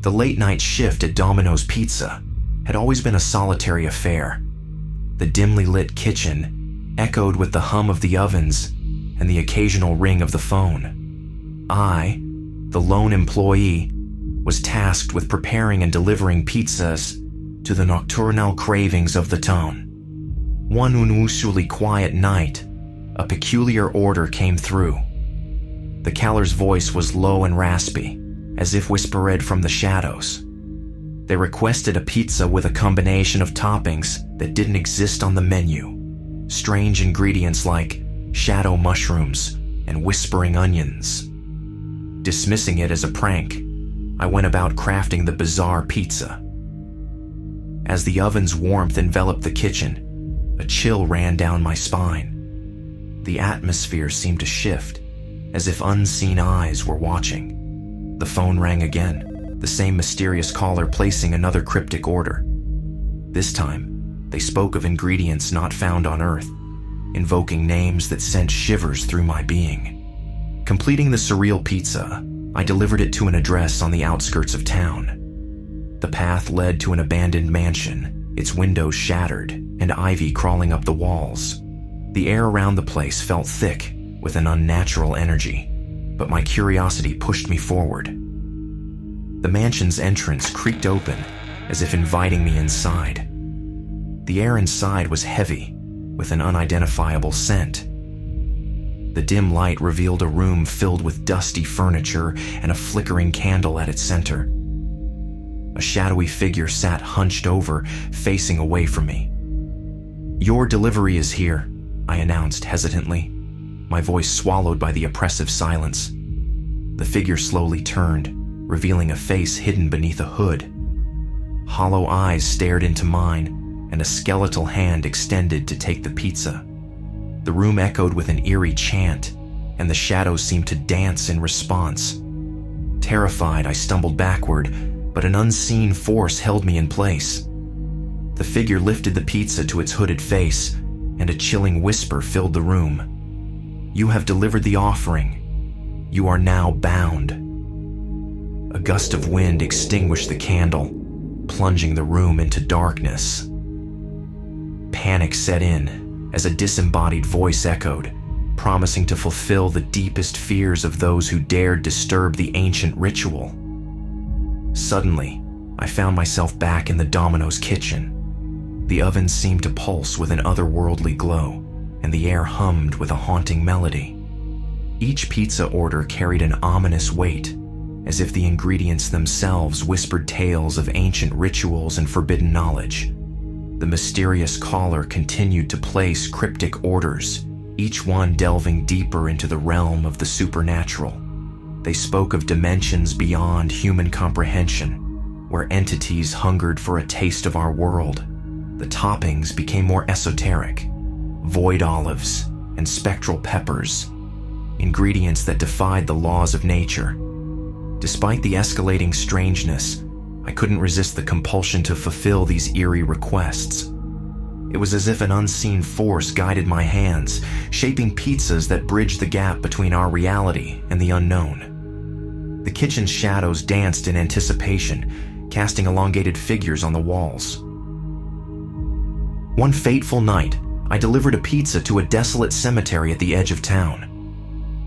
The late-night shift at Domino's Pizza had always been a solitary affair. The dimly lit kitchen echoed with the hum of the ovens and the occasional ring of the phone. I, the lone employee, was tasked with preparing and delivering pizzas to the nocturnal cravings of the town. One unusually quiet night, a peculiar order came through. The caller's voice was low and raspy, as if whispered from the shadows. They requested a pizza with a combination of toppings that didn't exist on the menu. Strange ingredients like shadow mushrooms and whispering onions. Dismissing it as a prank, I went about crafting the bizarre pizza. As the oven's warmth enveloped the kitchen, a chill ran down my spine. The atmosphere seemed to shift, as if unseen eyes were watching. The phone rang again, the same mysterious caller placing another cryptic order. This time, they spoke of ingredients not found on Earth, invoking names that sent shivers through my being. Completing the surreal pizza, I delivered it to an address on the outskirts of town. The path led to an abandoned mansion, its windows shattered and ivy crawling up the walls. The air around the place felt thick with an unnatural energy, but my curiosity pushed me forward. The mansion's entrance creaked open, as if inviting me inside. The air inside was heavy, with an unidentifiable scent. The dim light revealed a room filled with dusty furniture and a flickering candle at its center. A shadowy figure sat hunched over, facing away from me. "Your delivery is here," I announced hesitantly, my voice swallowed by the oppressive silence. The figure slowly turned, revealing a face hidden beneath a hood. Hollow eyes stared into mine, and a skeletal hand extended to take the pizza. The room echoed with an eerie chant, and the shadows seemed to dance in response. Terrified, I stumbled backward, but an unseen force held me in place. The figure lifted the pizza to its hooded face, and a chilling whisper filled the room. "You have delivered the offering. You are now bound." A gust of wind extinguished the candle, plunging the room into darkness. Panic set in as a disembodied voice echoed, promising to fulfill the deepest fears of those who dared disturb the ancient ritual. Suddenly, I found myself back in the Domino's kitchen. The oven seemed to pulse with an otherworldly glow, and the air hummed with a haunting melody. Each pizza order carried an ominous weight, as if the ingredients themselves whispered tales of ancient rituals and forbidden knowledge. The mysterious caller continued to place cryptic orders, each one delving deeper into the realm of the supernatural. They spoke of dimensions beyond human comprehension, where entities hungered for a taste of our world. The toppings became more esoteric: void olives and spectral peppers, ingredients that defied the laws of nature. Despite the escalating strangeness, I couldn't resist the compulsion to fulfill these eerie requests. It was as if an unseen force guided my hands, shaping pizzas that bridged the gap between our reality and the unknown. The kitchen's shadows danced in anticipation, casting elongated figures on the walls. One fateful night, I delivered a pizza to a desolate cemetery at the edge of town.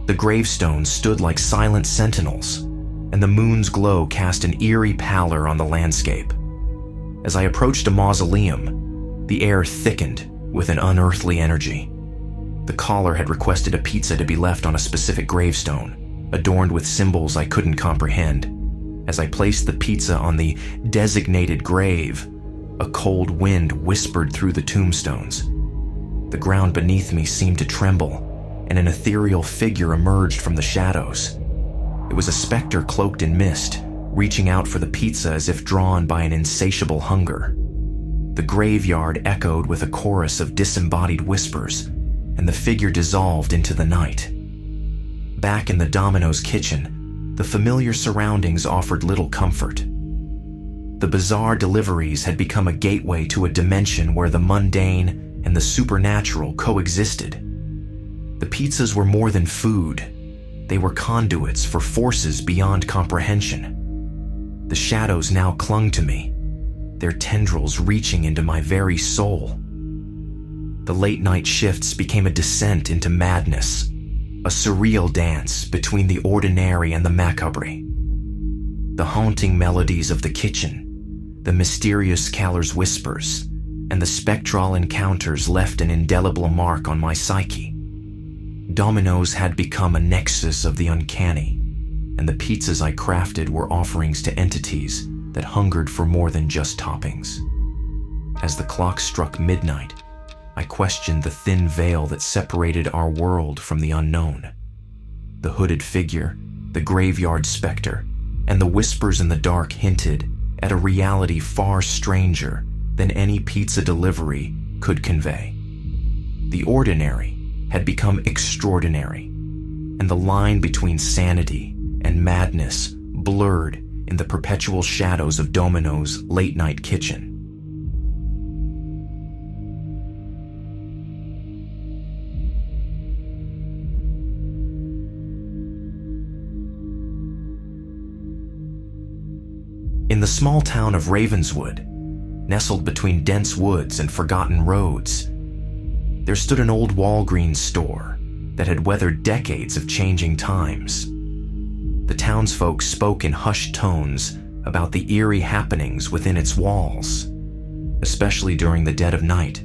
The gravestones stood like silent sentinels, and the moon's glow cast an eerie pallor on the landscape. As I approached a mausoleum, the air thickened with an unearthly energy. The caller had requested a pizza to be left on a specific gravestone, adorned with symbols I couldn't comprehend. As I placed the pizza on the designated grave, a cold wind whispered through the tombstones. The ground beneath me seemed to tremble, and an ethereal figure emerged from the shadows. It was a specter cloaked in mist, reaching out for the pizza as if drawn by an insatiable hunger. The graveyard echoed with a chorus of disembodied whispers, and the figure dissolved into the night. Back in the Domino's kitchen, the familiar surroundings offered little comfort. The bizarre deliveries had become a gateway to a dimension where the mundane and the supernatural coexisted. The pizzas were more than food. They were conduits for forces beyond comprehension. The shadows now clung to me, their tendrils reaching into my very soul. The late-night shifts became a descent into madness, a surreal dance between the ordinary and the macabre. The haunting melodies of the kitchen, the mysterious Caller's whispers, and the spectral encounters left an indelible mark on my psyche. Domino's had become a nexus of the uncanny, and the pizzas I crafted were offerings to entities that hungered for more than just toppings. As the clock struck midnight, I questioned the thin veil that separated our world from the unknown. The hooded figure, the graveyard specter, and the whispers in the dark hinted at a reality far stranger than any pizza delivery could convey. The ordinary had become extraordinary, and the line between sanity and madness blurred in the perpetual shadows of Domino's late-night kitchen. In the small town of Ravenswood, nestled between dense woods and forgotten roads, there stood an old Walgreens store that had weathered decades of changing times. The townsfolk spoke in hushed tones about the eerie happenings within its walls, especially during the dead of night,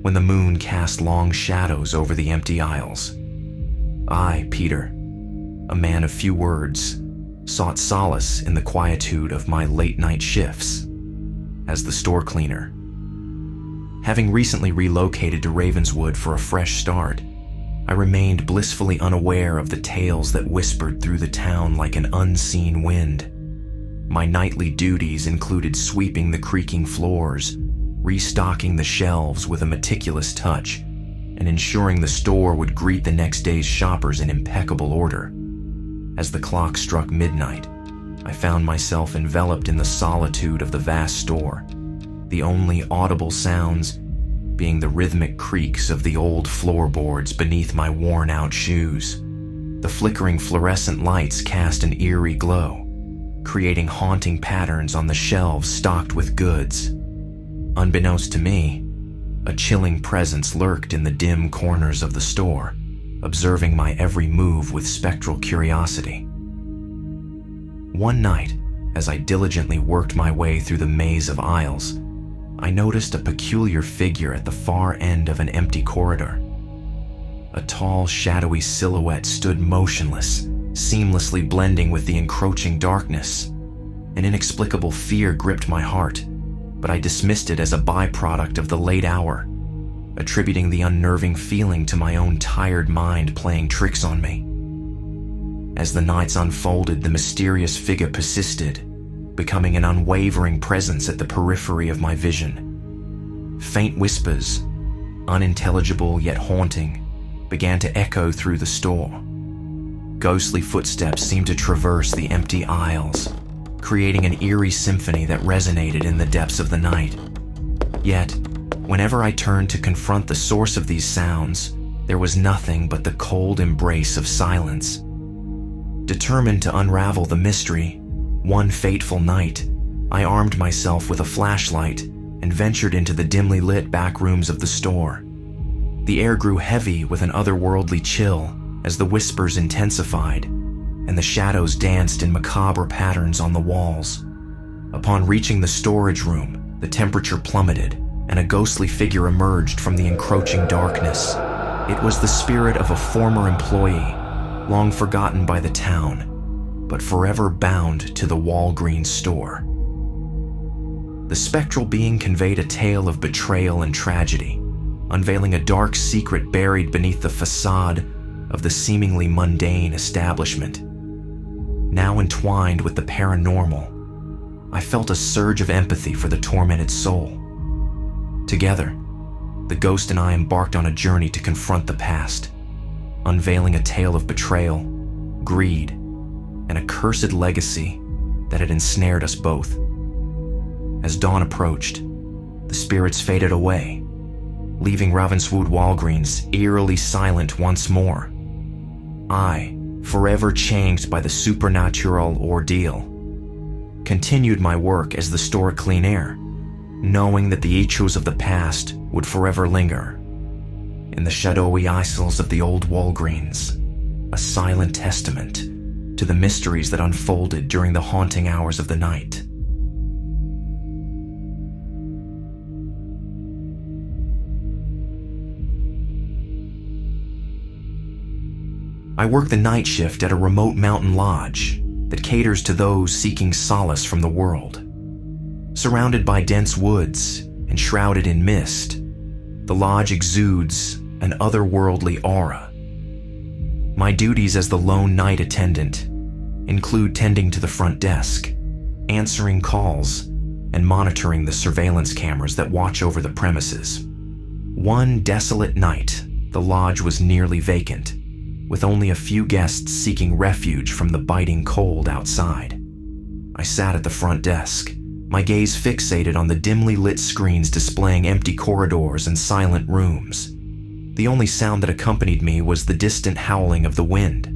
when the moon cast long shadows over the empty aisles. I, Peter, a man of few words, sought solace in the quietude of my late-night shifts as the store cleaner. Having recently relocated to Ravenswood for a fresh start, I remained blissfully unaware of the tales that whispered through the town like an unseen wind. My nightly duties included sweeping the creaking floors, restocking the shelves with a meticulous touch, and ensuring the store would greet the next day's shoppers in impeccable order. As the clock struck midnight, I found myself enveloped in the solitude of the vast store, the only audible sounds being the rhythmic creaks of the old floorboards beneath my worn-out shoes. The flickering fluorescent lights cast an eerie glow, creating haunting patterns on the shelves stocked with goods. Unbeknownst to me, a chilling presence lurked in the dim corners of the store, observing my every move with spectral curiosity. One night, as I diligently worked my way through the maze of aisles, I noticed a peculiar figure at the far end of an empty corridor. A tall, shadowy silhouette stood motionless, seamlessly blending with the encroaching darkness. An inexplicable fear gripped my heart, but I dismissed it as a byproduct of the late hour, attributing the unnerving feeling to my own tired mind playing tricks on me. As the nights unfolded, the mysterious figure persisted, becoming an unwavering presence at the periphery of my vision. Faint whispers, unintelligible yet haunting, began to echo through the store. Ghostly footsteps seemed to traverse the empty aisles, creating an eerie symphony that resonated in the depths of the night. Yet, whenever I turned to confront the source of these sounds, there was nothing but the cold embrace of silence. Determined to unravel the mystery, one fateful night, I armed myself with a flashlight and ventured into the dimly lit back rooms of the store. The air grew heavy with an otherworldly chill as the whispers intensified, and the shadows danced in macabre patterns on the walls. Upon reaching the storage room, the temperature plummeted, and a ghostly figure emerged from the encroaching darkness. It was the spirit of a former employee, long forgotten by the town, but forever bound to the Walgreens store. The spectral being conveyed a tale of betrayal and tragedy, unveiling a dark secret buried beneath the facade of the seemingly mundane establishment. Now entwined with the paranormal, I felt a surge of empathy for the tormented soul. Together, the ghost and I embarked on a journey to confront the past, unveiling a tale of betrayal, greed, and a cursed legacy that had ensnared us both. As dawn approached, the spirits faded away, leaving Ravenswood Walgreens eerily silent once more. I, forever changed by the supernatural ordeal, continued my work as the store clean air, knowing that the echoes of the past would forever linger. In the shadowy aisles of the old Walgreens, a silent testament to the mysteries that unfolded during the haunting hours of the night. I work the night shift at a remote mountain lodge that caters to those seeking solace from the world. Surrounded by dense woods and shrouded in mist, the lodge exudes an otherworldly aura. My duties as the lone night attendant include tending to the front desk, answering calls, and monitoring the surveillance cameras that watch over the premises. One desolate night, the lodge was nearly vacant, with only a few guests seeking refuge from the biting cold outside. I sat at the front desk, my gaze fixated on the dimly lit screens displaying empty corridors and silent rooms. The only sound that accompanied me was the distant howling of the wind.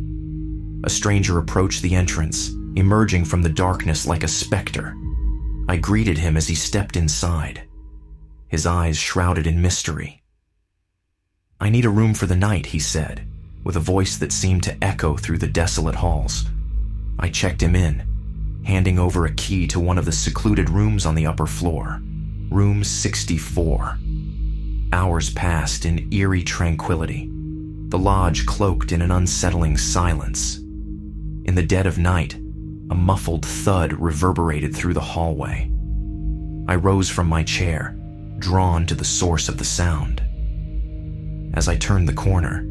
A stranger approached the entrance, emerging from the darkness like a specter. I greeted him as he stepped inside, his eyes shrouded in mystery. "I need a room for the night," he said, with a voice that seemed to echo through the desolate halls. I checked him in, handing over a key to one of the secluded rooms on the upper floor, room 64. Hours passed in eerie tranquility, the lodge cloaked in an unsettling silence. In the dead of night, a muffled thud reverberated through the hallway. I rose from my chair, drawn to the source of the sound. As I turned the corner,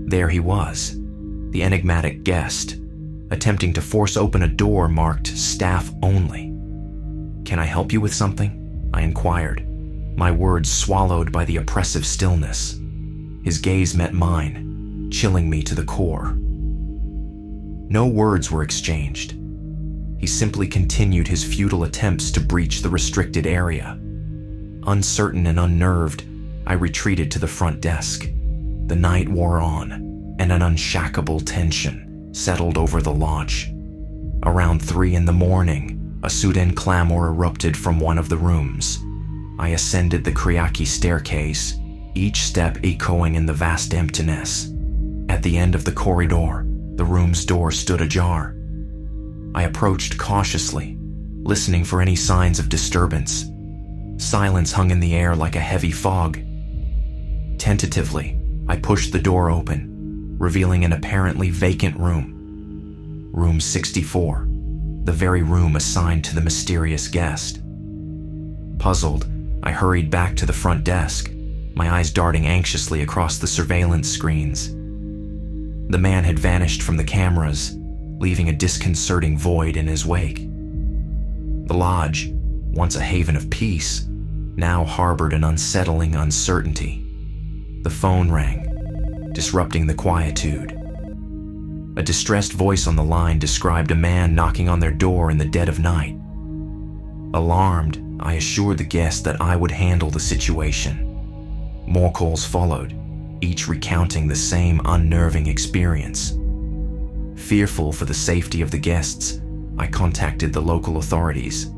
there he was, the enigmatic guest, attempting to force open a door marked "Staff Only." "Can I help you with something?" I inquired, my words swallowed by the oppressive stillness. His gaze met mine, chilling me to the core. No words were exchanged. He simply continued his futile attempts to breach the restricted area. Uncertain and unnerved, I retreated to the front desk. The night wore on, and an unshackable tension settled over the lodge. Around 3 a.m, a sudden clamor erupted from one of the rooms. I ascended the Kriaki staircase, each step echoing in the vast emptiness. At the end of the corridor, the room's door stood ajar. I approached cautiously, listening for any signs of disturbance. Silence hung in the air like a heavy fog. Tentatively, I pushed the door open, revealing an apparently vacant room. Room 64, the very room assigned to the mysterious guest. Puzzled, I hurried back to the front desk, my eyes darting anxiously across the surveillance screens. The man had vanished from the cameras, leaving a disconcerting void in his wake. The lodge, once a haven of peace, now harbored an unsettling uncertainty. The phone rang, disrupting the quietude. A distressed voice on the line described a man knocking on their door in the dead of night. Alarmed, I assured the guest that I would handle the situation. More calls followed, each recounting the same unnerving experience. Fearful for the safety of the guests, I contacted the local authorities.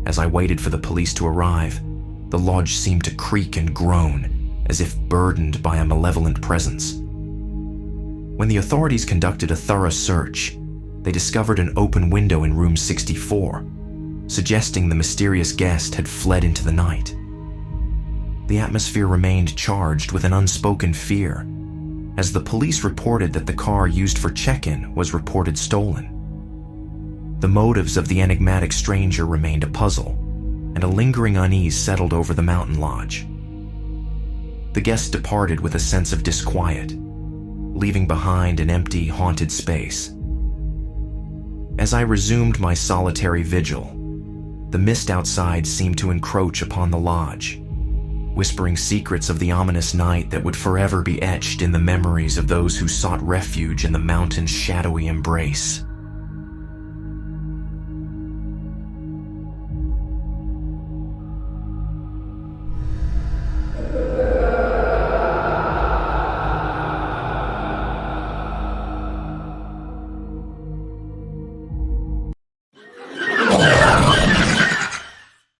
As I waited for the police to arrive, the lodge seemed to creak and groan, as if burdened by a malevolent presence. When the authorities conducted a thorough search, they discovered an open window in room 64, suggesting the mysterious guest had fled into the night. The atmosphere remained charged with an unspoken fear, as the police reported that the car used for check-in was reported stolen. The motives of the enigmatic stranger remained a puzzle, and a lingering unease settled over the mountain lodge. The guests departed with a sense of disquiet, leaving behind an empty, haunted space. As I resumed my solitary vigil, the mist outside seemed to encroach upon the lodge, whispering secrets of the ominous night that would forever be etched in the memories of those who sought refuge in the mountain's shadowy embrace.